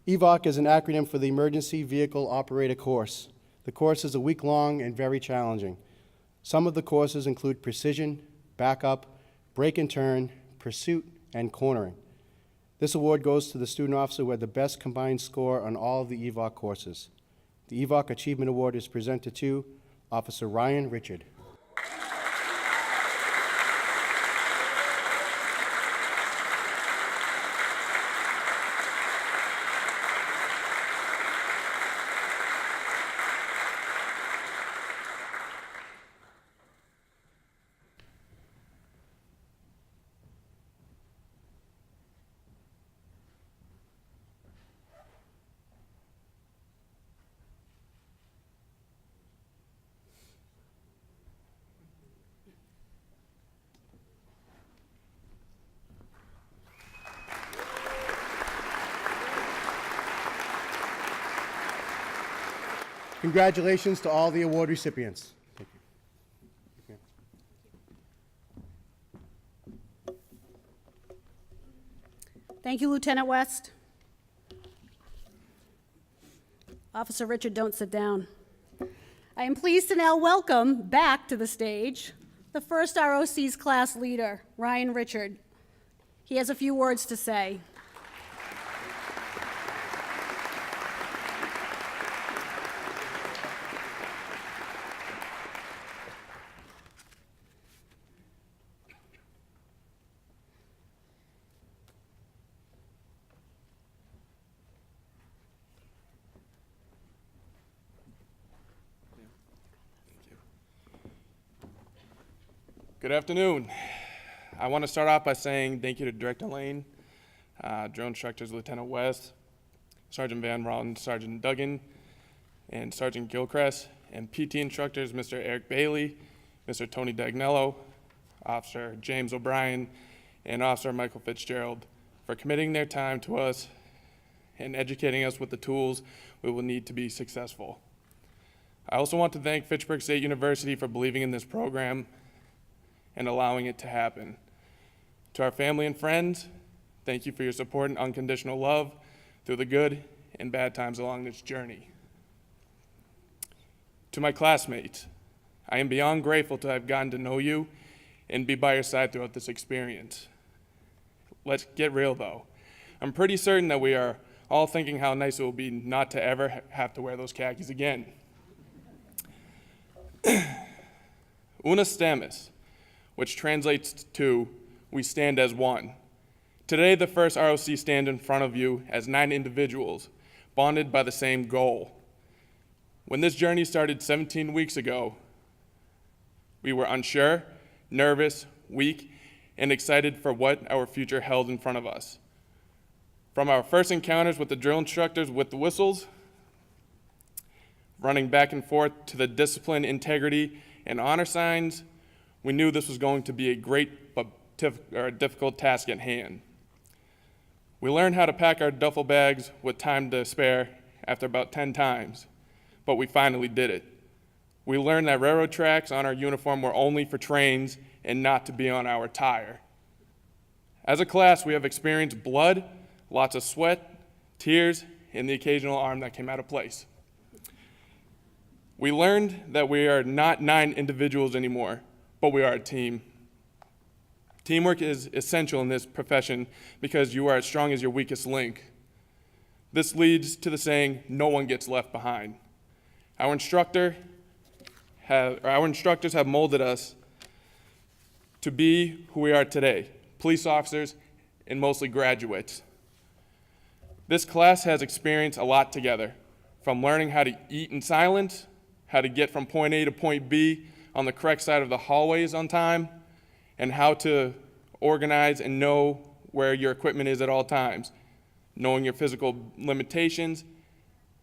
EVOC is an acronym for the Emergency Vehicle Operator Course. The course is a week long and very challenging. Some of the courses include precision, backup, brake and turn, pursuit, and cornering. This award goes to the student officer who had the best combined score on all of the EVOC courses. The EVOC Achievement Award is presented to Officer Ryan Richard. Congratulations to all the award recipients. Thank you. Thank you, Lieutenant West. Officer Richard, don't sit down. I am pleased to now welcome back to the stage the first ROC's class leader, Ryan Richard. He has a few words to say. Good afternoon. I want to start off by saying thank you to Director Lane, drill instructors Lieutenant West, Sergeant Van Ralton, Sergeant Duggan, and Sergeant Gilchrist, and PT instructors Mr. Eric Bailey, Mr. Tony Dagnello, Officer James O'Brien, and Officer Michael Fitzgerald for committing their time to us and educating us with the tools we will need to be successful. I also want to thank Fitchburg State University for believing in this program and allowing it to happen. To our family and friends, thank you for your support and unconditional love through the good and bad times along this journey. To my classmates, I am beyond grateful to have gotten to know you and be by your side throughout this experience. Let's get real though. I'm pretty certain that we are all thinking how nice it will be not to ever have to wear those khakis again. Una stamus, which translates to, we stand as one. Today, the first ROC stand in front of you as 9 individuals, bonded by the same goal. When this journey started 17 weeks ago, we were unsure, nervous, weak, and excited for what our future held in front of us. From our first encounters with the drill instructors with the whistles, running back and forth to the discipline, integrity, and honor signs, we knew this was going to be a great but difficult task at hand. We learned how to pack our duffel bags with time to spare after about 10 times, but we finally did it. We learned that railroad tracks on our uniform were only for trains and not to be on our tire. As a class, we have experienced blood, lots of sweat, tears, and the occasional arm that came out of place. We learned that we are not 9 individuals anymore, but we are a team. Teamwork is essential in this profession because you are as strong as your weakest link. This leads to the saying, no one gets left behind. Our instructors have molded us to be who we are today, police officers and mostly graduates. This class has experienced a lot together, from learning how to eat in silence, how to get from point A to point B on the correct side of the hallways on time, and how to organize and know where your equipment is at all times, knowing your physical limitations,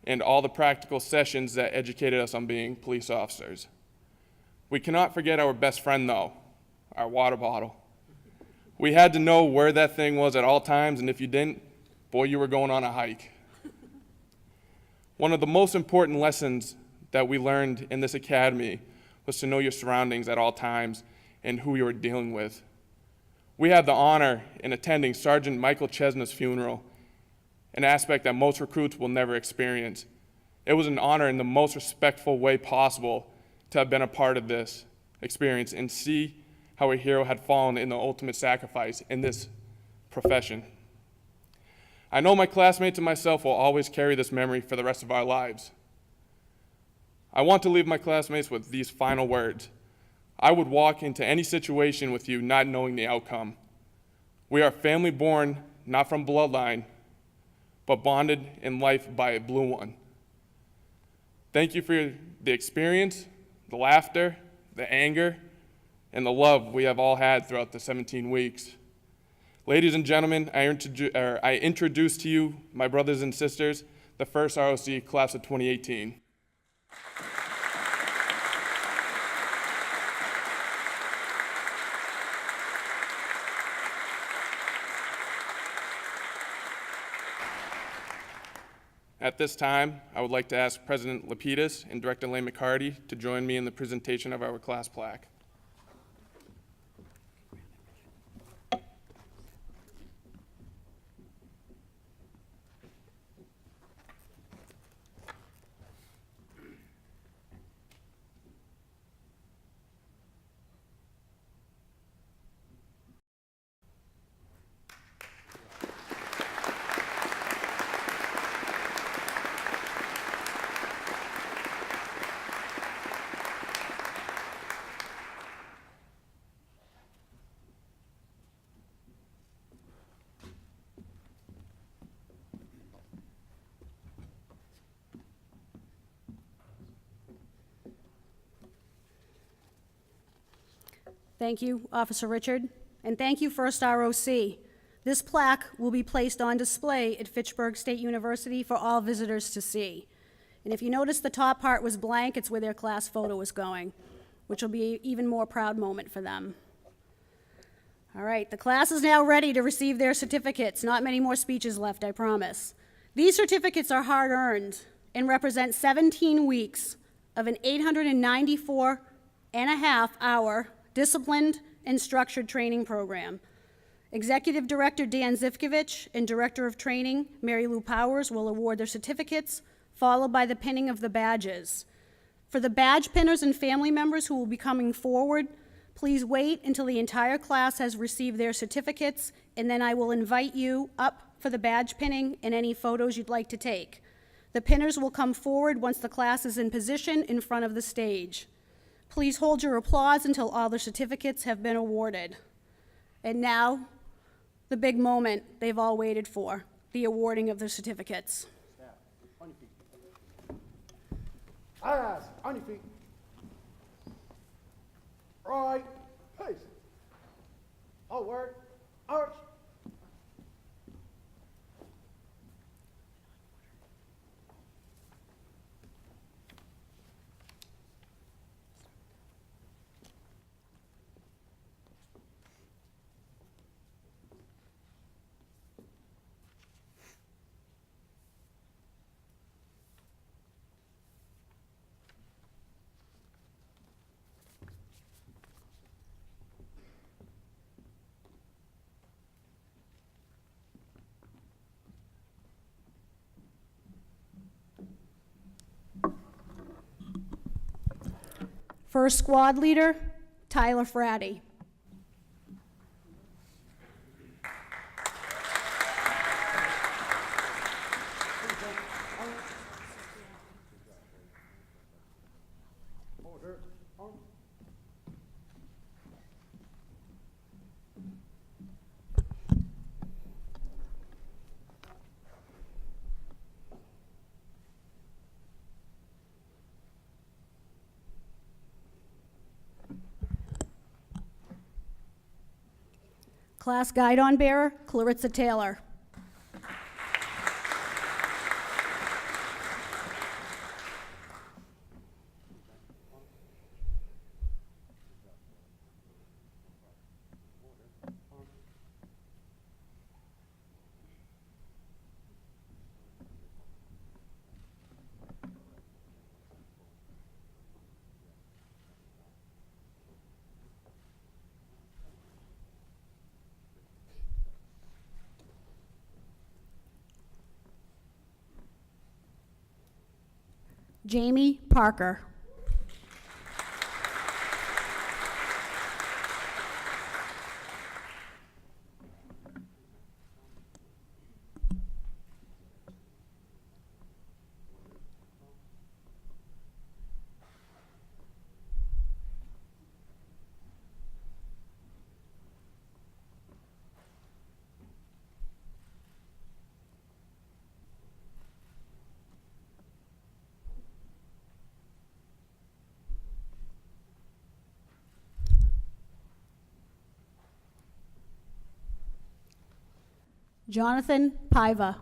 and all the practical sessions that educated us on being police officers. We cannot forget our best friend though, our water bottle. We had to know where that thing was at all times, and if you didn't, boy, you were going on a hike. One of the most important lessons that we learned in this academy was to know your surroundings at all times and who you were dealing with. We had the honor in attending Sergeant Michael Chesna's funeral, an aspect that most recruits will never experience. It was an honor in the most respectful way possible to have been a part of this experience and see how a hero had fallen in the ultimate sacrifice in this profession. I know my classmates and myself will always carry this memory for the rest of our lives. I want to leave my classmates with these final words. I would walk into any situation with you not knowing the outcome. We are family born, not from bloodline, but bonded in life by a blue one. Thank you for the experience, the laughter, the anger, and the love we have all had throughout the 17 weeks. Ladies and gentlemen, I introduce to you my brothers and sisters, the first ROC class of 2018. At this time, I would like to ask President Lapidus and Director Lane McCarty to join me in the presentation of our class plaque. Thank you, Officer Richard, and thank you, First ROC. This plaque will be placed on display at Fitchburg State University for all visitors to see. And if you notice the top part was blank, it's where their class photo is going, which will be an even more proud moment for them. All right, the class is now ready to receive their certificates. Not many more speeches left, I promise. These certificates are hard-earned and represent 17 weeks of an 894.5-hour disciplined and structured training program. Executive Director Dan Zivkovich and Director of Training Mary Lou Powers will award their certificates, followed by the pinning of the badges. For the badge pinners and family members who will be coming forward, please wait until the entire class has received their certificates, and then I will invite you up for the badge pinning and any photos you'd like to take. The pinners will come forward once the class is in position in front of the stage. Please hold your applause until all the certificates have been awarded. And now, the big moment they've all waited for, the awarding of the certificates. On your feet. Eyes, on your feet. Right, pace. Forward, arch. First squad leader, Tyler Fratty. Class Guidon Bearer, Clarissa Taylor. Jamie Parker. Jonathan Paiva.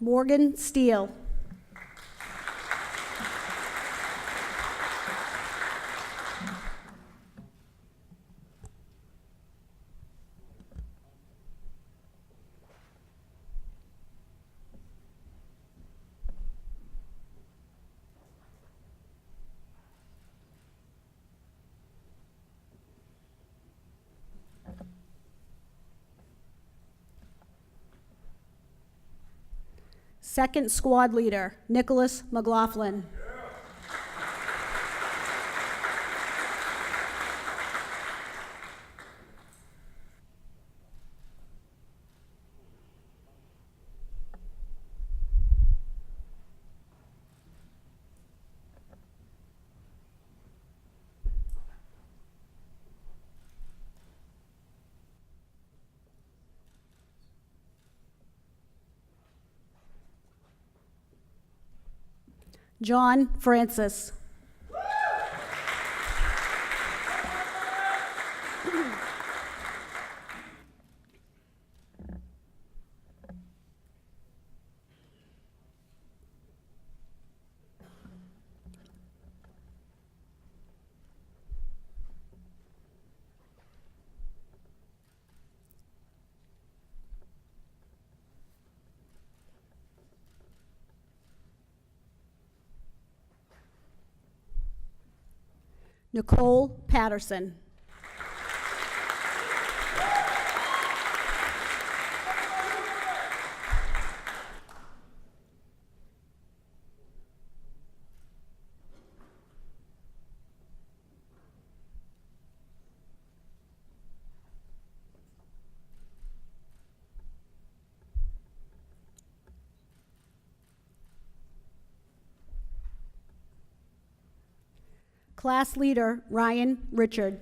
Morgan Steele. Second Squad Leader, Nicholas McLaughlin. John Francis. Nicole Patterson. Class Leader, Ryan Richard.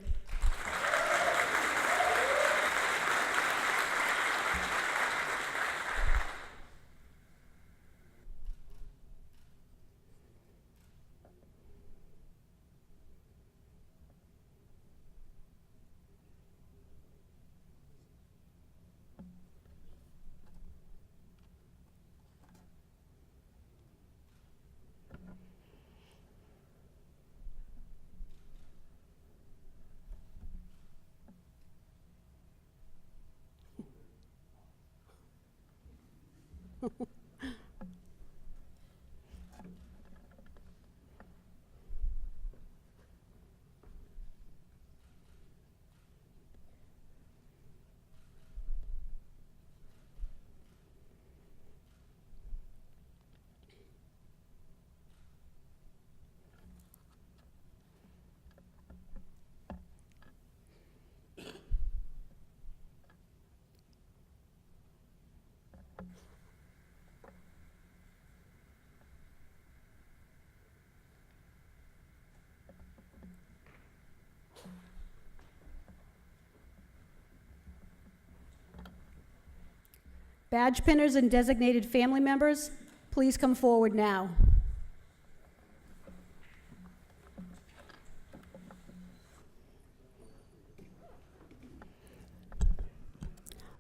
Badge pinners and designated family members, please come forward now.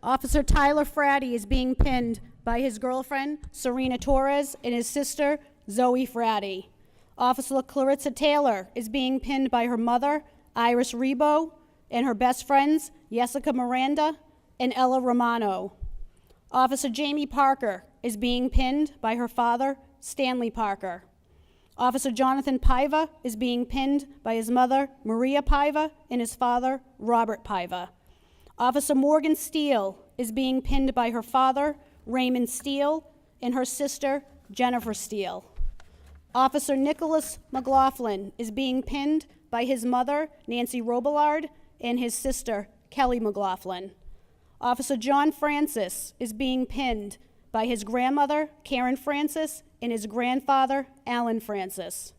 Officer Tyler Fratty is being pinned by his girlfriend, Serena Torres, and his sister, Zoe Fratty. Officer Clarissa Taylor is being pinned by her mother, Iris Rebo, and her best friends, Jessica Miranda and Ella Romano. Officer Jamie Parker is being pinned by her father, Stanley Parker. Officer Jonathan Paiva is being pinned by his mother, Maria Paiva, and his father, Robert Paiva. Officer Morgan Steele is being pinned by her father, Raymond Steele, and her sister, Jennifer Steele. Officer Nicholas McLaughlin is being pinned by his mother, Nancy Robillard, and his sister, Kelly McLaughlin. Officer John Francis is being pinned by his grandmother, Karen Francis, and his grandfather, Alan Francis.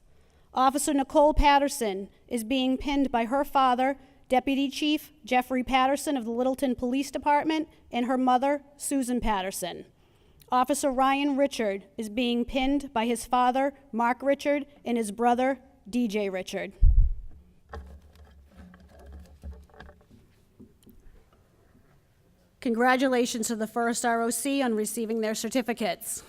Officer Nicole Patterson is being pinned by her father, Deputy Chief Jeffrey Patterson of the Littleton Police Department, and her mother, Susan Patterson. Officer Ryan Richard is being pinned by his father, Mark Richard, and his brother, DJ Richard. Congratulations to the first ROC on receiving their certificates.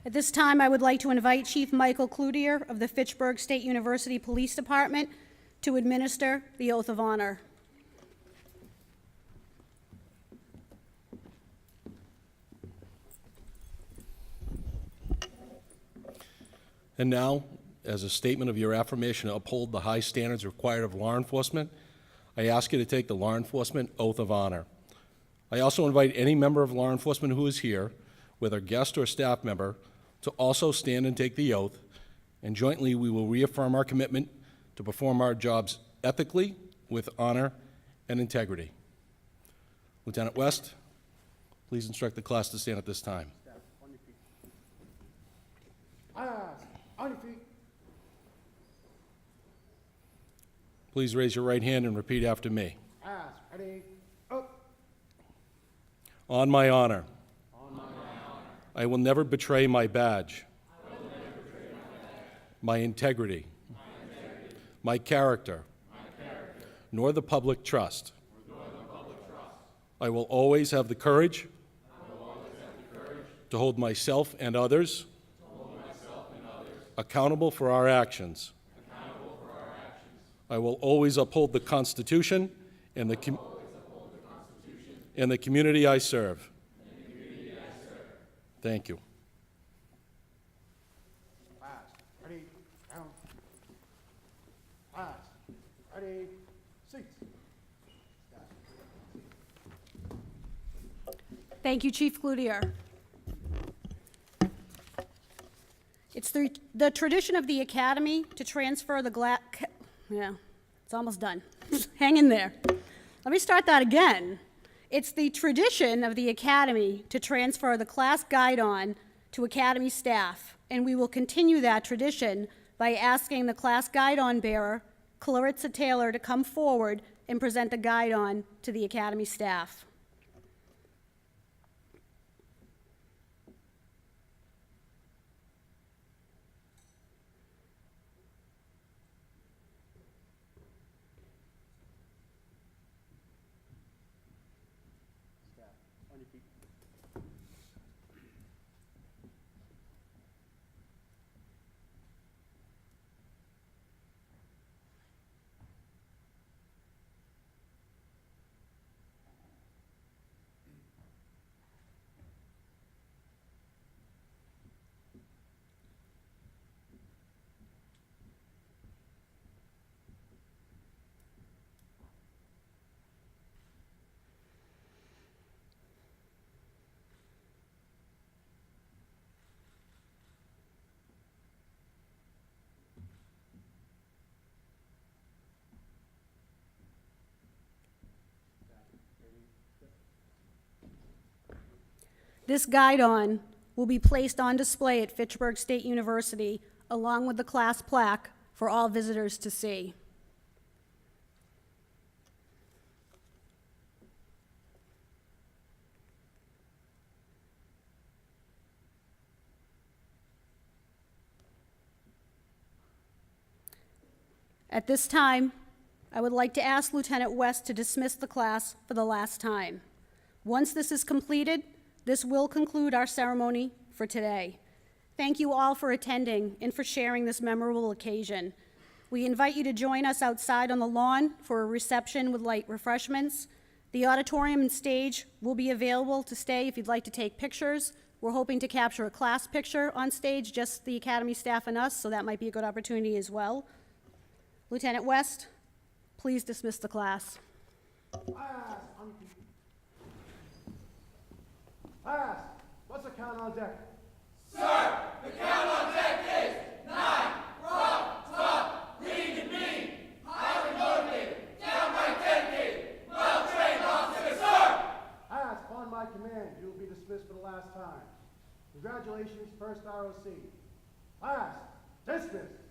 At this time, I would like to invite Chief Michael Cloutier of the Fitchburg State University Police Department to administer the oath of honor. And now, as a statement of your affirmation to uphold the high standards required of law enforcement, I ask you to take the law enforcement oath of honor. I also invite any member of law enforcement who is here, whether guest or staff member, to also stand and take the oath, and jointly we will reaffirm our commitment to perform our jobs ethically, with honor and integrity. Lieutenant West, please instruct the class to stand at this time. Please raise your right hand and repeat after me. On my honor, I will never betray my badge, my integrity, my character, nor the public trust. I will always have the courage to hold myself and others accountable for our actions. I will always uphold the Constitution and the community I serve. Thank you. Thank you, Chief Cloutier. It's the tradition of the Academy to transfer the yeah, it's almost done. Hang in there. Let me start that again. It's the tradition of the Academy to transfer the class guidon to Academy staff, and we will continue that tradition by asking the class guidon bearer, Clarissa Taylor, to come forward and present the guidon to the Academy staff. This guidon will be placed on display at Fitchburg State University along with the class plaque for all visitors to see. At this time, I would like to ask Lieutenant West to dismiss the class for the last time. Once this is completed, this will conclude our ceremony for today. Thank you all for attending and for sharing this memorable occasion. We invite you to join us outside on the lawn for a reception with light refreshments. The auditorium and stage will be available to stay if you'd like to take pictures. We're hoping to capture a class picture on stage, just the Academy staff and us, so that might be a good opportunity as well. Lieutenant West, please dismiss the class. Pass. What's the count on deck? Sir, the count on deck is 9. We're up, tough, lean and mean, highly motivated, downright dedicated, well-trained officers, sir! Pass. Upon my command, you will be dismissed for the last time. Congratulations, first ROC. Pass. Dismissed.